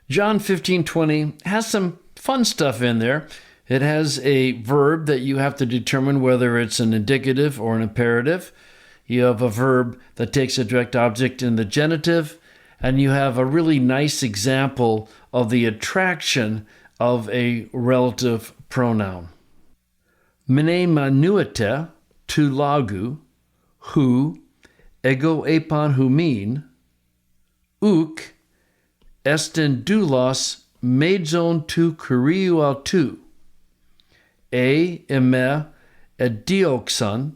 John 15:20 has some fun stuff in there. It has a verb that you have to determine whether it's an indicative or an imperative. You have a verb that takes a direct object in the genitive, and you have a really nice example of the attraction of a relative pronoun. Mene manuete tu lagu, hu, ego epon humin, uk, esten doulos medzon tu kuriou autou, eme edioxon,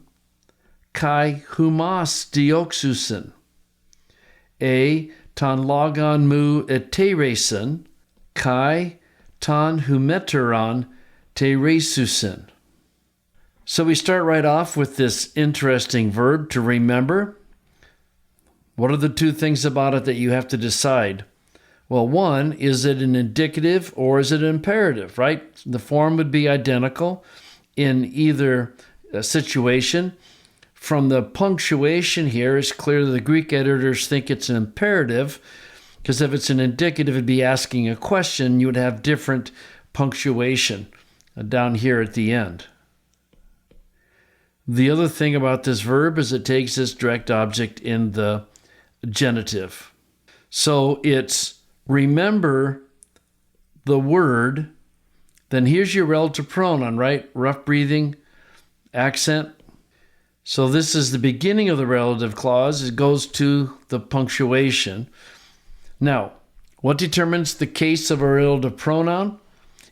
kai humas dioxusin, ton logon mu eteresin, kai ton humeteron teresusin. So we start right off with this interesting verb to remember. What are the two things about it that you have to decide? Well, one, is it an indicative or is it an imperative, right? The form would be identical in either situation. From the punctuation here, it's clear that the Greek editors think it's an imperative, because if it's an indicative, it'd be asking a question. You would have different punctuation down here at the end. The other thing about this verb is it takes this direct object in the genitive. So it's remember the word, then here's your relative pronoun, right? Rough breathing, accent. So this is the beginning of the relative clause. It goes to the punctuation. Now, what determines the case of a relative pronoun?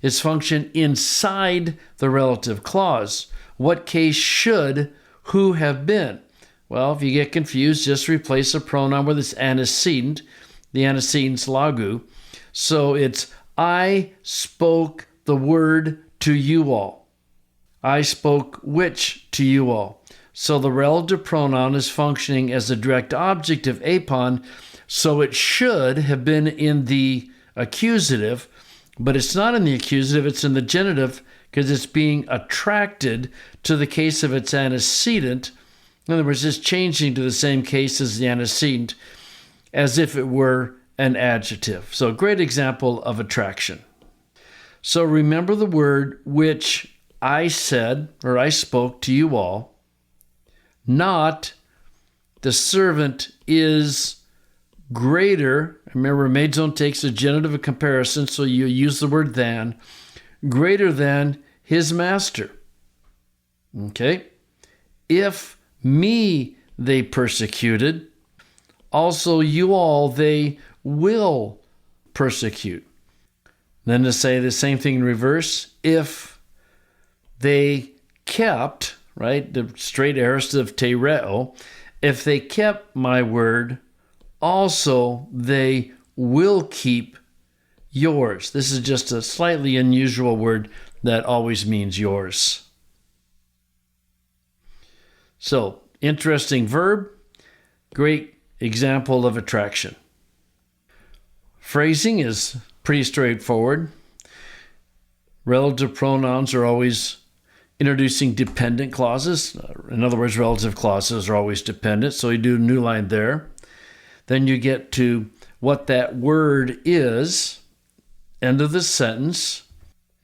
Its function inside the relative clause. What case should who have been? Well, if you get confused, just replace a pronoun with its antecedent. The antecedent's lagu. So it's, I spoke the word to you all. I spoke which to you all. So the relative pronoun is functioning as a direct object of epon, so it should have been in the accusative, but it's not in the accusative, it's in the genitive, because it's being attracted to the case of its antecedent. In other words, it's changing to the same case as the antecedent, as if it were an adjective. So a great example of attraction. So remember the word which I said, or I spoke to you all, not the servant is greater. Remember, medzon takes a genitive of comparison, so you use the word than, greater than his master. Okay? If me they persecuted, also you all they will persecute. Then to say the same thing in reverse, if they kept, right, the straight aorist of tereo, if they kept my word, also they will keep yours. This is just a slightly unusual word that always means yours. So, interesting verb, great example of attraction. Phrasing is pretty straightforward. Relative pronouns are always introducing dependent clauses. In other words, relative clauses are always dependent, so you do a new line there. Then you get to what that word is, end of the sentence,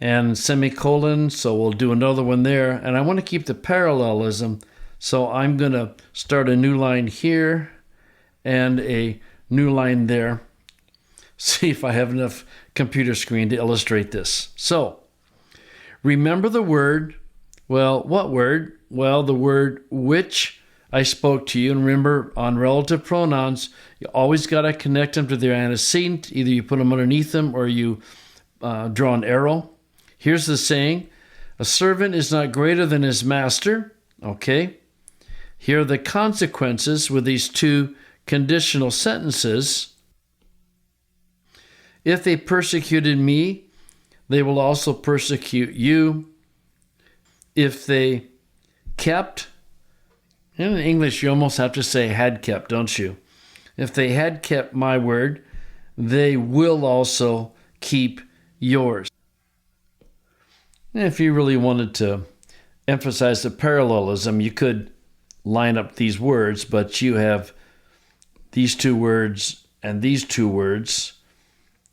and semicolon, so we'll do another one there. And I want to keep the parallelism, so I'm going to start a new line here and a new line there. See if I have enough computer screen to illustrate this. So, remember the word. Well, what word? Well, the word which I spoke to you. And remember, on relative pronouns, you always got to connect them to their antecedent. Either you put them underneath them or you draw an arrow. Here's the saying. A servant is not greater than his master. Okay. Here are the consequences with these two conditional sentences. If they persecuted me, they will also persecute you. If they kept, in English you almost have to say had kept, don't you? If they had kept my word, they will also keep yours. And if you really wanted to emphasize the parallelism, you could line up these words, but you have these two words and these two words.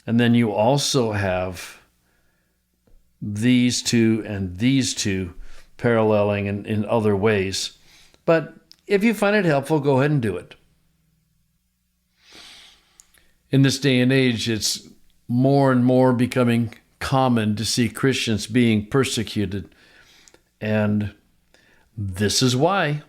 And then you also have these two and these two paralleling in other ways. But if you find it helpful, go ahead and do it. In this day and age, it's more and more becoming common to see Christians being persecuted. And this is why.